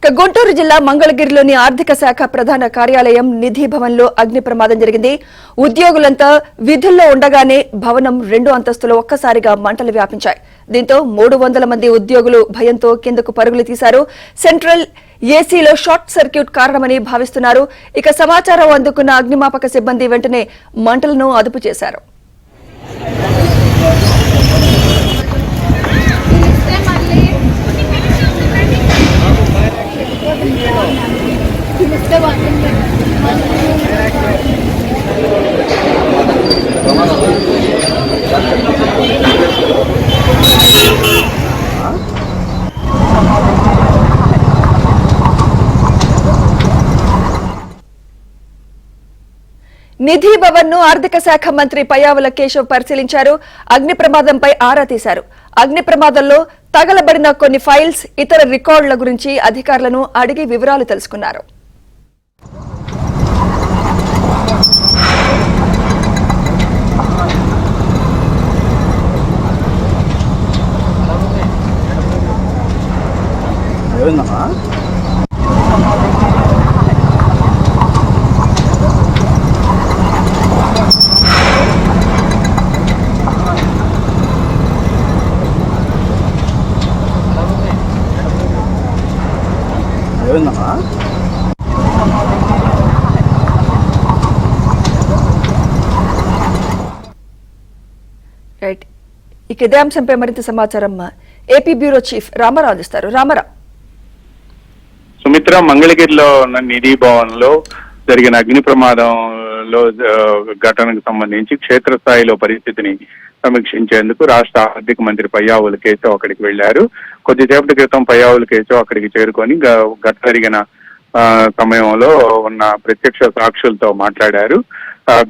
గుంటూరు జిల్లా మంగళగిరిలోని ఆర్థిక శాఖ ప్రధాన కార్యాలయం నిధి భవన్లో అగ్ని ప్రమాదం జరిగింది. ఉద్యోగులంతా విధుల్లో ఉండగానే భవనం 2 అంతస్తులో ఒక్కసారిగా మంటలు వ్యాపించాయి. దీంతో 300 మంది ఉద్యోగులు భయంతో కిందకు పరుగులు తీశారు. సెంట్రల్ ఏసీలో షార్ట్ సర్క్యూట్ కారణమని భావిస్తున్నారు. ఇక సమాచారం అందుకున్న అగ్నిమాపక సిబ్బంది వెంటనే మంటలను అదుపు చేశారు. నిధి భవన్ ను ఆర్థిక శాఖ మంత్రి పయ్యావుల కేశవ్ పరిశీలించారు. అగ్ని ప్రమాదంపై ఆరా తీశారు. అగ్ని ప్రమాదంలో తగలబడిన కొన్ని ఫైల్స్, ఇతర రికార్డుల గురించి అధికారులను అడిగి వివరాలు తెలుసుకున్నారు. రైట్, ఇక ఇదే అంశంపై మరింత సమాచారం ఏపీ బ్యూరో చీఫ్ రామారావు అందిస్తారు. రామారావు. సుమిత్ర, మంగళగిరిలో ఉన్న నిధి భవన్ లో జరిగిన అగ్ని ప్రమాదంలో ఘటనకు సంబంధించి క్షేత్రస్థాయిలో పరిస్థితిని సమీక్షించేందుకు రాష్ట్ర ఆర్థిక మంత్రి పయ్యావుల కేశవ్ అక్కడికి వెళ్లారు. కొద్దిసేపటి క్రితం పయ్యావుల కేశవ్ అక్కడికి చేరుకొని ఘటన జరిగిన సమయంలో ఉన్న ప్రత్యక్ష సాక్షులతో మాట్లాడారు.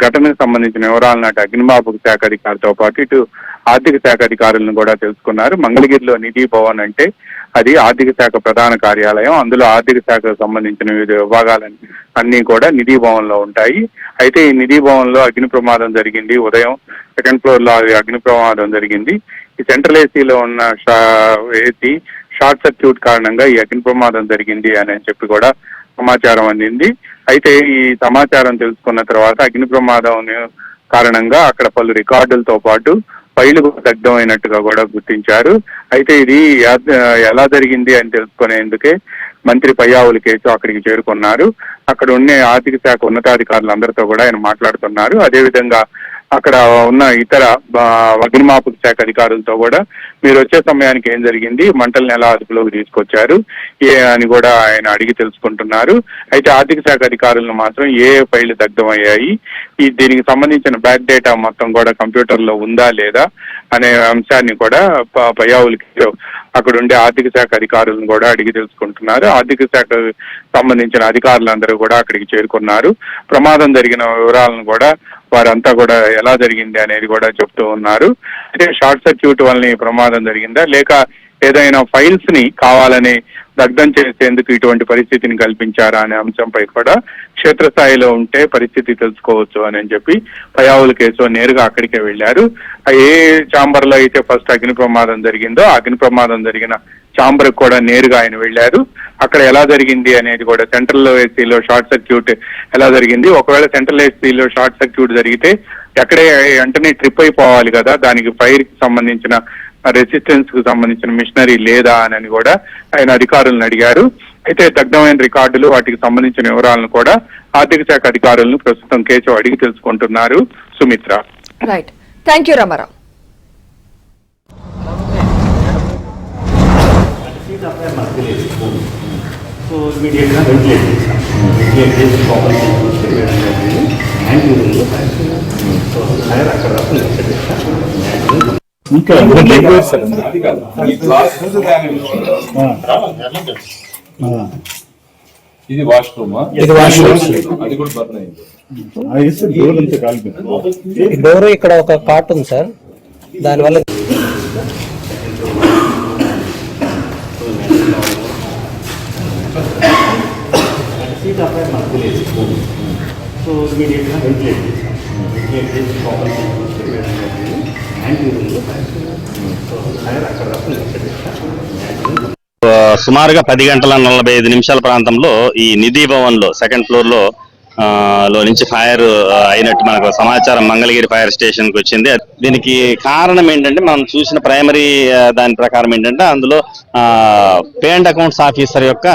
ఘటనకు సంబంధించిన వివరాలను అటు అగ్నిమాపక శాఖ అధికారితో పాటు ఇటు ఆర్థిక శాఖ అధికారులను కూడా తెలుసుకున్నారు. మంగళగిరిలో నిధి భవన్ అంటే అది ఆర్థిక శాఖ ప్రధాన కార్యాలయం. అందులో ఆర్థిక శాఖకు సంబంధించిన వివిధ విభాగాలన్నీ అన్ని కూడా నిధి భవన్ లో ఉంటాయి. అయితే ఈ నిధి భవన్ లో అగ్ని ప్రమాదం జరిగింది. ఉదయం 2nd ఫ్లోర్ లో అగ్ని ప్రమాదం జరిగింది. ఈ సెంట్రల్ ఏసీలో ఉన్న ఏసీ షార్ట్ సర్క్యూట్ కారణంగా ఈ అగ్ని ప్రమాదం జరిగింది అని చెప్పి కూడా సమాచారం అందింది. అయితే ఈ సమాచారం తెలుసుకున్న తర్వాత అగ్ని ప్రమాదం కారణంగా అక్కడ పలు రికార్డులతో పాటు ఫైలు దగ్ధమైనట్టుగా కూడా గుర్తించారు. అయితే ఇది ఎలా జరిగింది అని తెలుసుకునేందుకే మంత్రి పయ్యావుల కేశవ్ అక్కడికి చేరుకున్నారు. అక్కడ ఉన్న ఆర్థిక శాఖ ఉన్నతాధికారులందరితో కూడా ఆయన మాట్లాడుతున్నారు. అదేవిధంగా అక్కడ ఉన్న ఇతర అగ్నిమాపక శాఖ అధికారులతో కూడా మీరు వచ్చే సమయానికి ఏం జరిగింది, మంటలను ఎలా అదుపులోకి తీసుకొచ్చారు అని కూడా ఆయన అడిగి తెలుసుకుంటున్నారు. అయితే ఆర్థిక శాఖ అధికారులను మాత్రం ఏ ఫైళ్లు దగ్ధమయ్యాయి, దీనికి సంబంధించిన బ్యాక్ డేటా మొత్తం కూడా కంప్యూటర్ లో ఉందా లేదా అనే అంశాన్ని కూడా పయ్యావులకి అక్కడ ఉండే ఆర్థిక శాఖ అధికారులను కూడా అడిగి తెలుసుకుంటున్నారు. ఆర్థిక శాఖకు సంబంధించిన అధికారులందరూ కూడా అక్కడికి చేరుకున్నారు. ప్రమాదం జరిగిన వివరాలను కూడా వారంతా కూడా ఎలా జరిగింది అనేది కూడా చెప్తూ ఉన్నారు. అయితే షార్ట్ సర్క్యూట్ వల్ల ప్రమాదం జరిగిందా లేక ఏదైనా ఫైల్స్ ని కావాలని దగ్ధం చేసేందుకు ఇటువంటి పరిస్థితిని కల్పించారా అనే అంశంపై కూడా క్షేత్రస్థాయిలో ఉంటే పరిస్థితి తెలుసుకోవచ్చు అని చెప్పి పయ్యావుల కేశవ్ నేరుగా అక్కడికే వెళ్లారు. ఏ ఛాంబర్ లో అయితే ఫస్ట్ అగ్ని ప్రమాదం జరిగిందో అగ్ని ప్రమాదం జరిగిన ఛాంబర్ కూడా నేరుగా ఆయన వెళ్లారు. అక్కడ ఎలా జరిగింది అనేది కూడా సెంట్రల్ ఏసీలో షార్ట్ సర్క్యూట్ ఎలా జరిగింది, ఒకవేళ సెంట్రల్ ఏసీలో షార్ట్ సర్క్యూట్ జరిగితే ఎక్కడే వెంటనే ట్రిప్ అయిపోవాలి కదా, దానికి ఫైర్ కి సంబంధించిన రెసిస్టెన్స్ కు సంబంధించిన మిషనరీ లేదా అని కూడా ఆయన అధికారులను అడిగారు. అయితే దగ్ధమైన రికార్డులు వాటికి సంబంధించిన వివరాలను కూడా ఆర్థిక శాఖ అధికారులను ప్రస్తుతం కేశవ్ అడిగి తెలుసుకుంటున్నారు. Sumitra. Right, thank you Ramarao. ఇంకా ఇది వాష్రూమ్, అది కూడా బర్న్ అయింది. డోర్ ఇక్కడ ఒక కాట్ ఉంది సార్, దానివల్ల సుమారుగా 10:45 ప్రాంతంలో ఈ నిధి భవన్ లో సెకండ్ ఫ్లోర్ లో లో నుంచి ఫైర్ అయినట్టు మనకు సమాచారం మంగళగిరి ఫైర్ స్టేషన్ కి వచ్చింది. దీనికి కారణం ఏంటంటే మనం చూసిన ప్రైమరీ దాని ప్రకారం ఏంటంటే అందులో పేమెంట్ అకౌంట్స్ ఆఫీసర్ యొక్క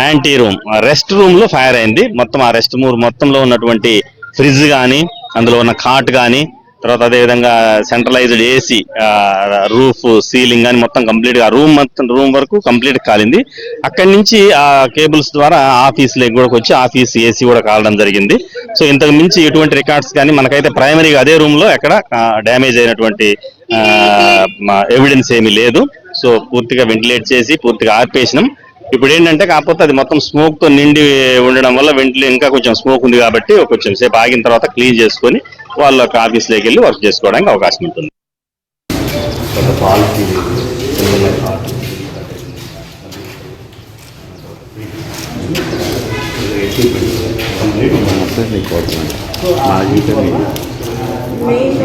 యాంటీ రూమ్ రెస్ట్ రూమ్ లో ఫైర్ అయింది. మొత్తం ఆ రెస్ట్ రూమ్ మొత్తంలో ఉన్నటువంటి ఫ్రిడ్జ్ కానీ అందులో ఉన్న కాట్ కానీ తర్వాత అదేవిధంగా సెంట్రలైజ్డ్ ఏసీ రూఫ్ సీలింగ్ అని మొత్తం కంప్లీట్ గా రూమ్ వరకు కంప్లీట్ కాలింది. అక్కడి నుంచి ఆ కేబుల్స్ ద్వారా ఆఫీస్ లెగ్ కూడా వచ్చి ఆఫీస్ ఏసీ కూడా కాలడం జరిగింది. సో ఇంతకు మించి ఎటువంటి రికార్డ్స్ కానీ మనకైతే ప్రైమరీగా అదే రూమ్ లో ఎక్కడ డ్యామేజ్ అయినటువంటి ఎవిడెన్స్ ఏమీ లేదు. సో పూర్తిగా వెంటిలేట్ చేసి పూర్తిగా ఆర్పేసినాం. ఇప్పుడు ఏంటంటే కాకపోతే అది మొత్తం స్మోక్ తో నిండి ఉండడం వల్ల ఇంకా కొంచెం స్మోక్ ఉంది కాబట్టి కొంచెం సేపు ఆగిన తర్వాత క్లీన్ చేసుకొని వాళ్ళ ఆఫీస్లోకి వెళ్ళి వర్క్ చేసుకోవడానికి అవకాశం ఉంటుంది. మెయిన్